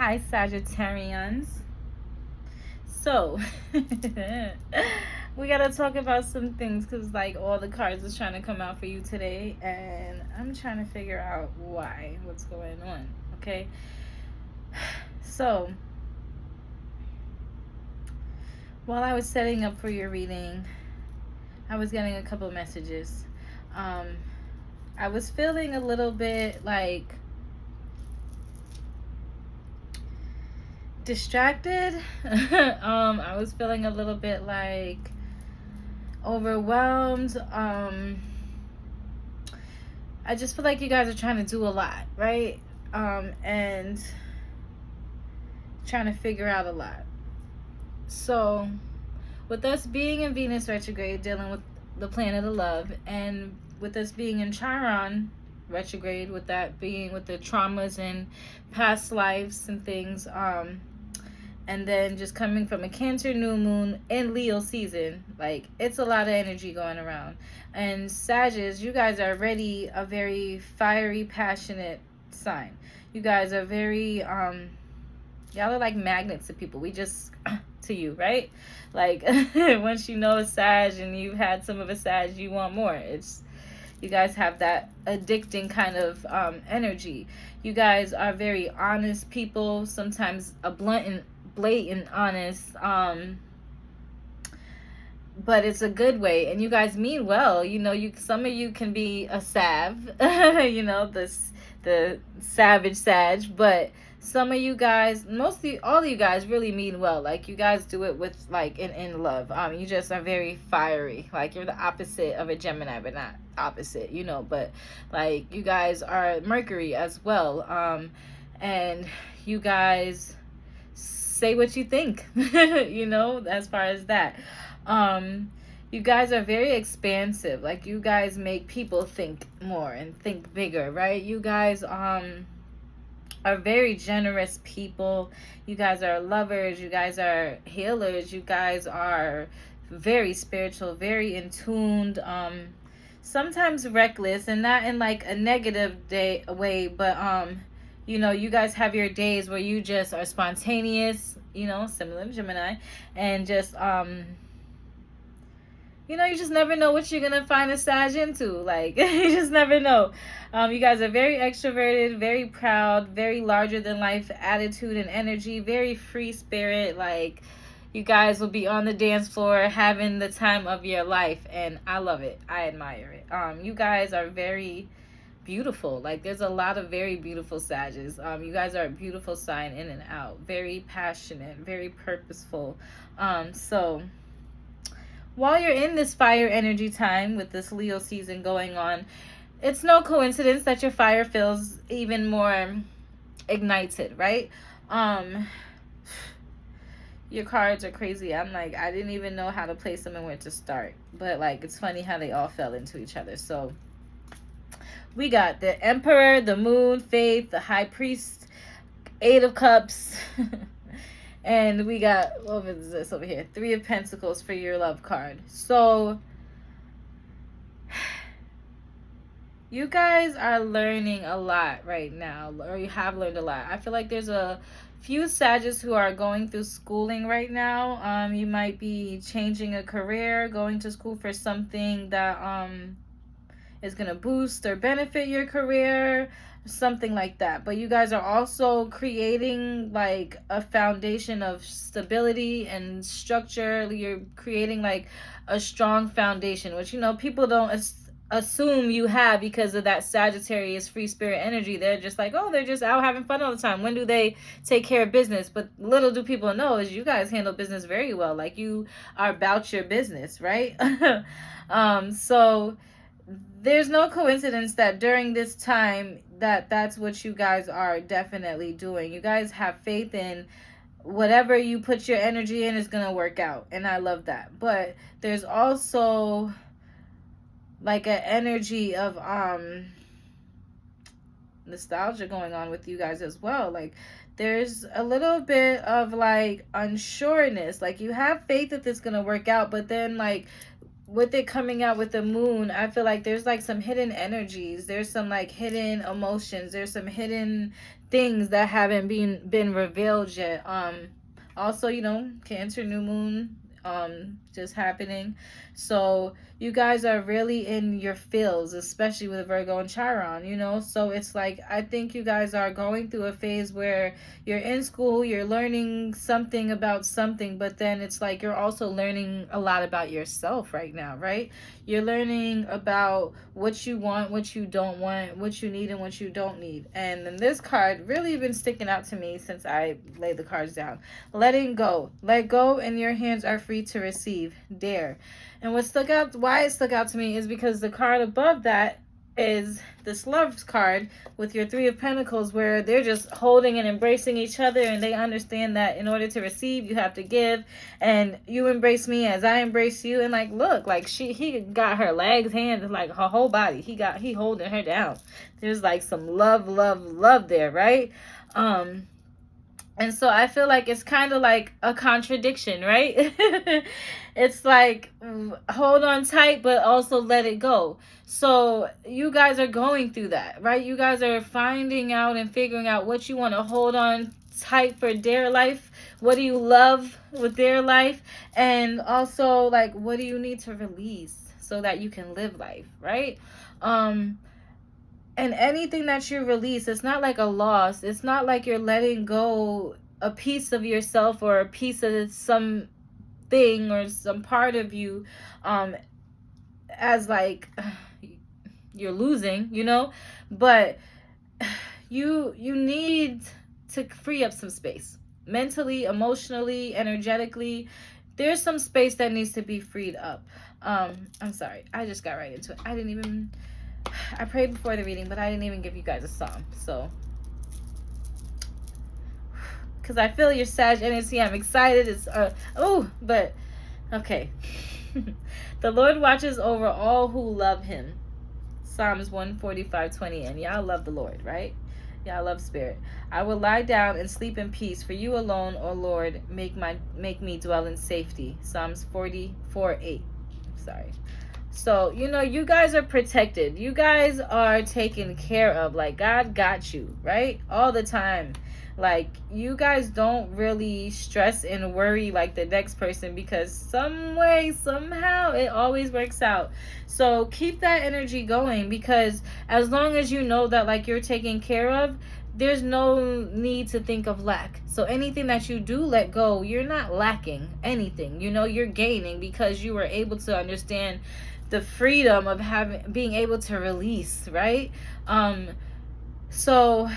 Hi, Sagittarians. So, we gotta talk about some things because, like, all the cards is trying to come out for you today, and I'm trying to figure out why, what's going on, okay? So, while I was setting up for your reading, I was getting a couple messages. I was feeling a little bit like distracted. I was feeling a little bit like overwhelmed. I just feel like you guys are trying to do a lot, right? And trying to figure out a lot. So, with us being in Venus retrograde, dealing with the planet of love, and with us being in Chiron retrograde, with that being with the traumas and past lives and things, and then just coming from a Cancer new moon in Leo season, like, it's a lot of energy going around. And Sagittarius, you guys are already a very fiery, passionate sign. You guys are very y'all are like magnets to people. We just to you, right? Like, once you know a Sag and you've had some of a Sag, you want more. It's, you guys have that addicting kind of energy. You guys are very honest people, sometimes a blatant honest, but it's a good way, and you guys mean well. You some of you can be a sav, the savage Sag, but some of you guys, mostly all of you guys, really mean well. Like, you guys do it with, like, in love. You just are very fiery. Like, you're the opposite of a Gemini, but not opposite, but like, you guys are Mercury as well. And you guys say what you think, as far as that. You guys are very expansive. Like, you guys make people think more and think bigger, right? You guys are very generous people. You guys are lovers. You guys are healers. You guys are very spiritual, very in tuned, sometimes reckless, and not in like a negative way, but you guys have your days where you just are spontaneous, similar to Gemini, and just you just never know what you're gonna find a Sag into. Like, you just never know. You guys are very extroverted, very proud, very larger than life attitude and energy, very free spirit. Like, you guys will be on the dance floor having the time of your life, and I love it. I admire it. You guys are very beautiful. Like, there's a lot of very beautiful Sages. You guys are a beautiful sign in and out. Very passionate, very purposeful. So while you're in this fire energy time with this Leo season going on, it's no coincidence that your fire feels even more ignited, right? Your cards are crazy. I'm like, I didn't even know how to place them and where to start. But, like, it's funny how they all fell into each other. So we got the Emperor, the Moon, Faith, the High Priest, Eight of Cups. And we got, what is this over here? Three of Pentacles for your love card. So you guys are learning a lot right now, or you have learned a lot. I feel like there's a few Sagittarius who are going through schooling right now. You might be changing a career, going to school for something that is going to boost or benefit your career, something like that. But you guys are also creating like a foundation of stability and structure. You're creating like a strong foundation, which people don't assume you have because of that Sagittarius free spirit energy. They're just like, oh, they're just out having fun all the time. When do they take care of business? But little do people know is you guys handle business very well. Like, you are about your business, right? So there's no coincidence that during this time that's what you guys are definitely doing. You guys have faith in whatever you put your energy in is going to work out, and I love that. But there's also like an energy of nostalgia going on with you guys as well. Like, there's a little bit of like unsureness. Like, you have faith that this is going to work out, but then, like, with it coming out with the moon, I feel like there's like some hidden energies. There's some like hidden emotions. There's some hidden things that haven't been revealed yet. Also, you know, Cancer new moon just happening. So you guys are really in your feels, especially with Virgo and Chiron, you know? So it's like, I think you guys are going through a phase where you're in school, you're learning something about something, but then it's like you're also learning a lot about yourself right now, right? You're learning about what you want, what you don't want, what you need, and what you don't need. And then this card really been sticking out to me since I laid the cards down. Letting go. Let go, and your hands are free to receive. Dare. And why it stuck out to me is because the card above that is this love card with your Three of Pentacles, where they're just holding and embracing each other, and they understand that in order to receive, you have to give, and you embrace me as I embrace you. And like, look, like he got her legs, hands, like her whole body. He holding her down. There's like some love there, right? And so I feel like it's kind of like a contradiction, right? It's like, hold on tight, but also let it go. So you guys are going through that, right? You guys are finding out and figuring out what you want to hold on tight for dear life. What do you love with dear life? And also, like, what do you need to release so that you can live life, right? And anything that you release, it's not like a loss. It's not like you're letting go a piece of yourself or a piece of some thing or some part of you, as like you're losing, you know. But you need to free up some space, mentally, emotionally, energetically. There's some space that needs to be freed up. I'm sorry, I just got right into it. I prayed before the reading, but I didn't even give you guys a psalm. So, because I feel your Sag energy, I'm excited. It's but okay. The Lord watches over all who love Him. Psalms 145:20. And y'all love the Lord, right? Y'all love spirit. I will lie down and sleep in peace, for you alone, O Lord, make me dwell in safety. Psalms 44:8. Sorry. So, you know, you guys are protected. You guys are taken care of. Like, God got you, right? All the time. Like, you guys don't really stress and worry like the next person, because some way, somehow, it always works out. So keep that energy going, because as long as you know that, like, you're taken care of, there's no need to think of lack. So anything that you do let go, you're not lacking anything. You know, you're gaining, because you were able to understand the freedom of being able to release, right? So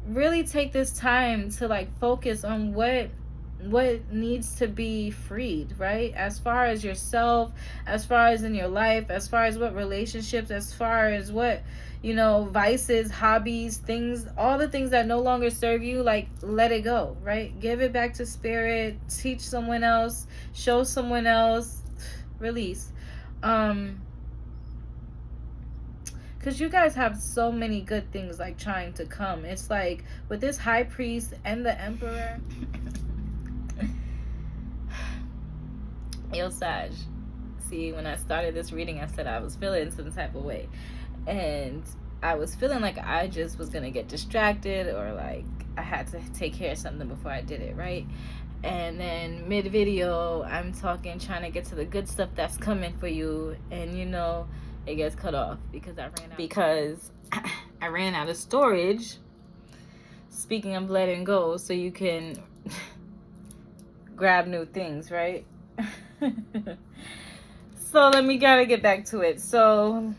really take this time to like focus on what needs to be freed, right? As far as yourself, as far as in your life, as far as what relationships, as far as what, you know, vices, hobbies, things, all the things that no longer serve you, like, let it go, right? Give it back to spirit, teach someone else, show someone else, release. Because you guys have so many good things like trying to come. It's like with this high priest and the emperor. Yo, Sag. See, when I started this reading, I said I was feeling some type of way. And I was feeling like I just was going to get distracted, or like I had to take care of something before I did it, right? And then mid-video, I'm trying to get to the good stuff that's coming for you. And, you know, it gets cut off because I ran out of storage. Speaking of letting go, so you can grab new things, right? So gotta get back to it. So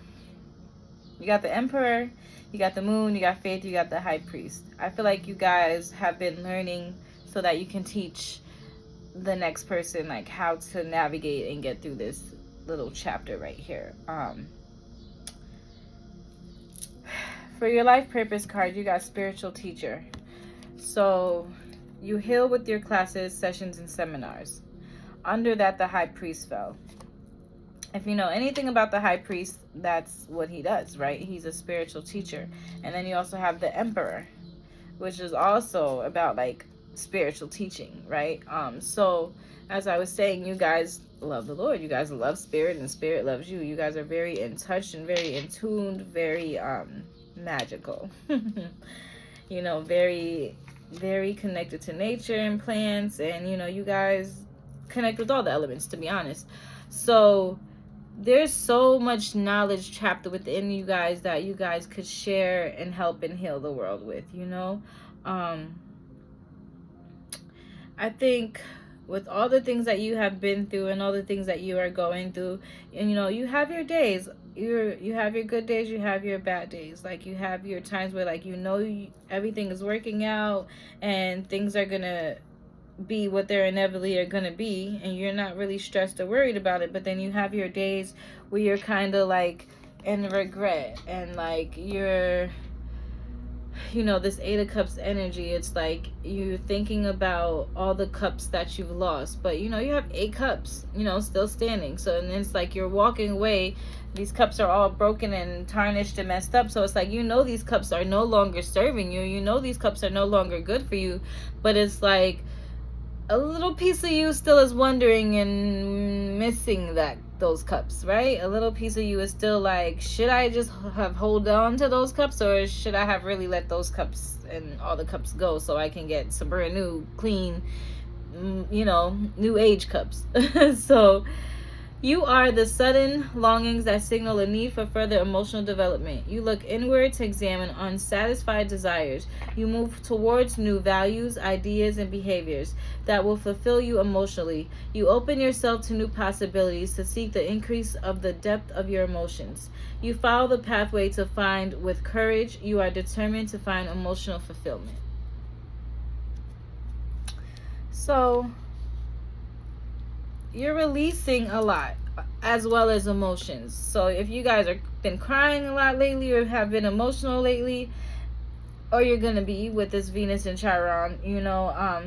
you got the emperor, you got the moon, you got faith, you got the high priest. I feel like you guys have been learning so that you can teach the next person like how to navigate and get through this little chapter right here. For your life purpose card, you got spiritual teacher. So you heal with your classes, sessions, and seminars. Under that, the high priest fell. If you know anything about the high priest, that's what he does, right? He's a spiritual teacher. And then you also have the emperor, which is also about like spiritual teaching, right? So as I was saying, you guys love the Lord. You guys love spirit, and spirit loves you. You guys are very in touch and very in tune, very magical. You know, very, very connected to nature and plants, and you know, you guys connect with all the elements, to be honest. So there's so much knowledge trapped within you guys that you guys could share and help and heal the world with, you know. I think with all the things that you have been through and all the things that you are going through, and you know, you have your days. You have your good days, you have your bad days. Like you have your times where like everything is working out and things are going to be what they're inevitably are going to be, and you're not really stressed or worried about it. But then you have your days where you're kind of like in regret, and like you're, you know, this Eight of Cups energy, it's like you're thinking about all the cups that you've lost, but you know, you have 8 cups, you know, still standing. So, and it's like you're walking away, these cups are all broken and tarnished and messed up. So it's like, you know, these cups are no longer serving you, you know, these cups are no longer good for you, but it's like a little piece of you still is wondering and missing those cups, right? A little piece of you is still like, should I just have hold on to those cups, or should I have really let those cups and all the cups go so I can get some brand new, clean, you know, new age cups? So you are the sudden longings that signal a need for further emotional development. You look inward to examine unsatisfied desires. You move towards new values, ideas, and behaviors that will fulfill you emotionally. You open yourself to new possibilities to seek the increase of the depth of your emotions. You follow the pathway to find with courage. You are determined to find emotional fulfillment. So you're releasing a lot as well as emotions. So if you guys are been crying a lot lately or have been emotional lately, or you're gonna be with this Venus and Chiron, you know,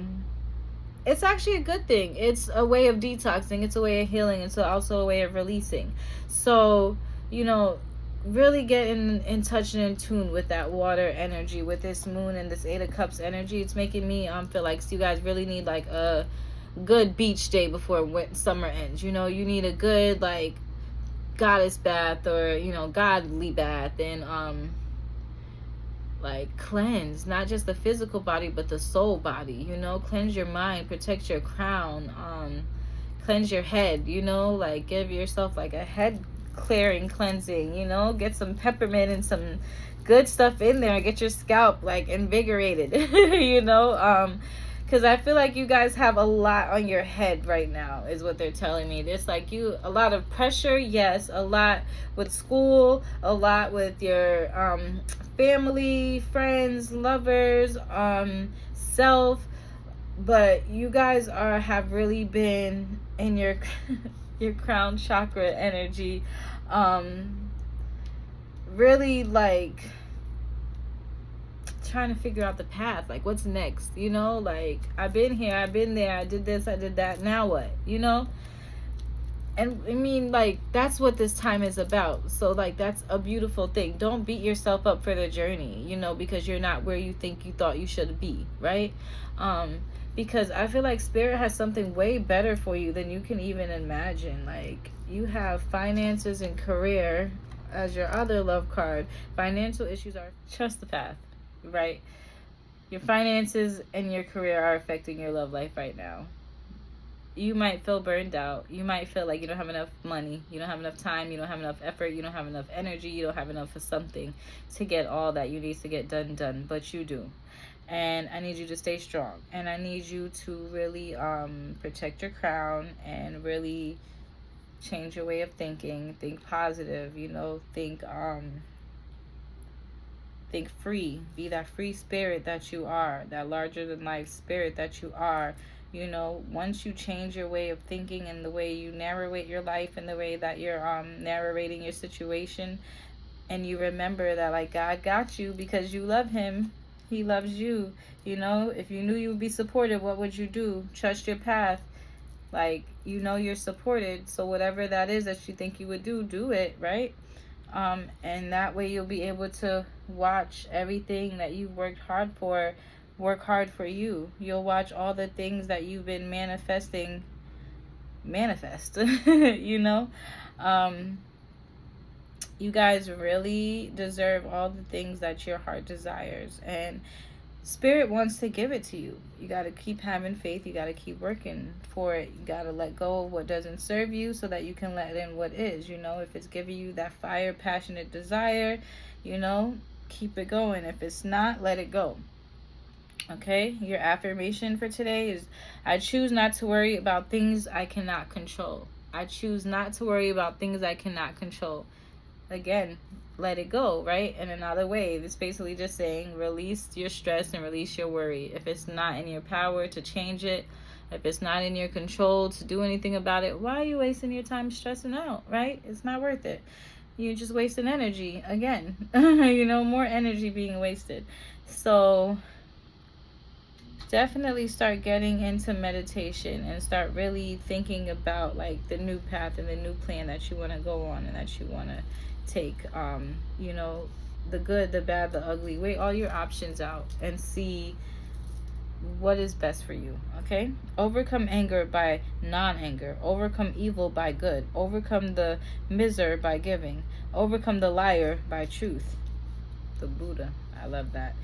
it's actually a good thing. It's a way of detoxing, it's a way of healing, it's also a way of releasing. So, you know, really get in touch and in tune with that water energy, with this moon and this Eight of Cups energy. It's making me feel like you guys really need like a good beach day before summer ends. You know, you need a good like goddess bath, or you know, godly bath, and like cleanse not just the physical body but the soul body, you know, cleanse your mind, protect your crown, cleanse your head, you know, like give yourself like a head clearing cleansing, you know, get some peppermint and some good stuff in there, get your scalp like invigorated. You know, because I feel like you guys have a lot on your head right now, is what they're telling me. There's like a lot of pressure, yes, a lot with school, a lot with your family, friends, lovers, self. But you guys have really been in your your crown chakra energy, really like trying to figure out the path, like what's next, you know, like I've been here, I've been there, I did this, I did that, now what, you know? And I mean, like, that's what this time is about. So like, that's a beautiful thing. Don't beat yourself up for the journey, you know, because you're not where you think you thought you should be, right? Because I feel like spirit has something way better for you than you can even imagine. Like, you have finances and career as your other love card. Financial issues are, trust the path, right? Your finances and your career are affecting your love life right now. You might feel burned out. You might feel like you don't have enough money, you don't have enough time, you don't have enough effort, you don't have enough energy, you don't have enough of something to get all that you need to get done, but you do. And I need you to stay strong, and I need you to really protect your crown and really change your way of thinking. Think positive, you know, think free. Be that free spirit that you are, that larger than life spirit that you are. You know, once you change your way of thinking and the way you narrate your life and the way that you're narrating your situation, and you remember that like God got you because you love him, he loves you. You know, if you knew you would be supported, what would you do? Trust your path. Like, you know, you're supported, so whatever that is that you think you would do it, right? And that way you'll be able to watch everything that you've worked hard for work hard for you. You'll watch all the things that you've been manifesting manifest. You know, um, you guys really deserve all the things that your heart desires, and Spirit wants to give it to you. You got to keep having faith. You got to keep working for it. You got to let go of what doesn't serve you so that you can let in what is. You know, if it's giving you that fire, passionate desire, you know, keep it going. If it's not, let it go. Okay, your affirmation for today is, I choose not to worry about things I cannot control. I choose not to worry about things I cannot control. Again, let it go, right? In another way, it's basically just saying release your stress and release your worry. If it's not in your power to change it, if it's not in your control to do anything about it, why are you wasting your time stressing out, right? It's not worth it. You're just wasting energy again. You know, more energy being wasted. So definitely start getting into meditation and start really thinking about like the new path and the new plan that you want to go on and that you want to take. You know, the good, the bad, the ugly. Weigh all your options out and see what is best for you. Okay, overcome anger by non-anger, overcome evil by good, overcome the miser by giving, overcome the liar by truth. The Buddha. I love that.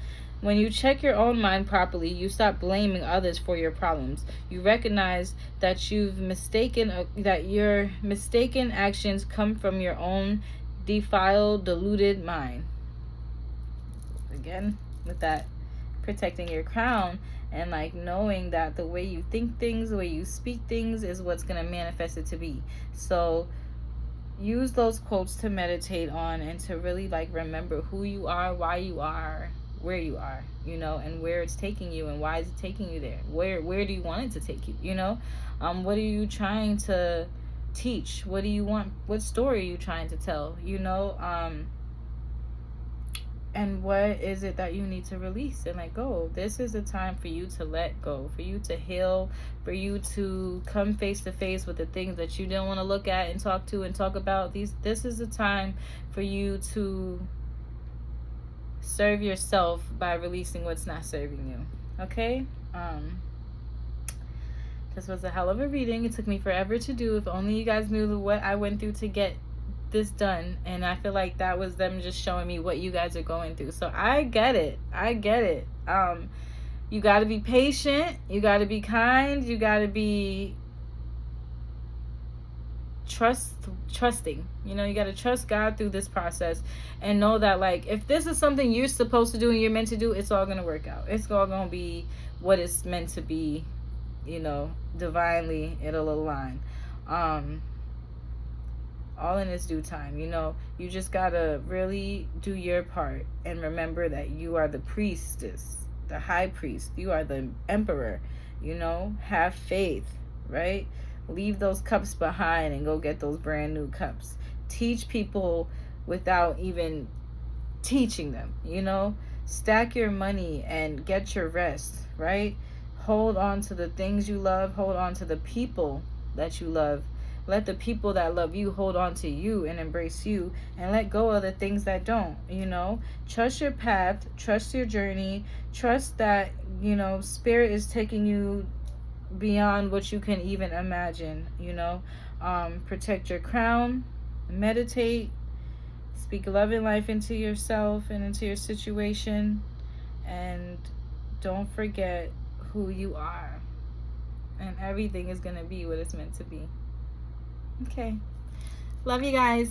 When you check your own mind properly, you stop blaming others for your problems. You recognize that that your mistaken actions come from your own defiled, deluded mind. Again, with that, protecting your crown and like knowing that the way you think things, the way you speak things is what's going to manifest it to be. So use those quotes to meditate on and to really like remember who you are, why you are, where you are, you know, and where it's taking you and why is it taking you there. Where do you want it to take you, you know? What are you trying to teach? What do you want? What story are you trying to tell, you know? And what is it that you need to release and let go? This is a time for you to let go, for you to heal, for you to come face to face with the things that you didn't want to look at and talk to and talk about. This is a time for you to serve yourself by releasing what's not serving you. Okay? This was a hell of a reading. It took me forever to do. If only you guys knew what I went through to get this done, and I feel like that was them just showing me what you guys are going through. So I get it. You got to be patient, you got to be kind, you got to be trusting. You know, you got to trust God through this process and know that like if this is something you're supposed to do and you're meant to do, it's all going to work out. It's all going to be what it's meant to be, you know, divinely it'll align. All in its due time. You know, you just gotta really do your part and remember that you are the priestess, the high priest. You are the emperor. You know, have faith, right? Leave those cups behind and go get those brand new cups. Teach people without even teaching them, you know? Stack your money and get your rest, right? Hold on to the things you love. Hold on to the people that you love. Let the people that love you hold on to you and embrace you, and let go of the things that don't, you know? Trust your path, trust your journey, trust that, you know, Spirit is taking you beyond what you can even imagine, you know? Protect your crown, meditate, speak love and life into yourself and into your situation, and don't forget who you are. And everything is going to be what it's meant to be. Okay. Love you guys.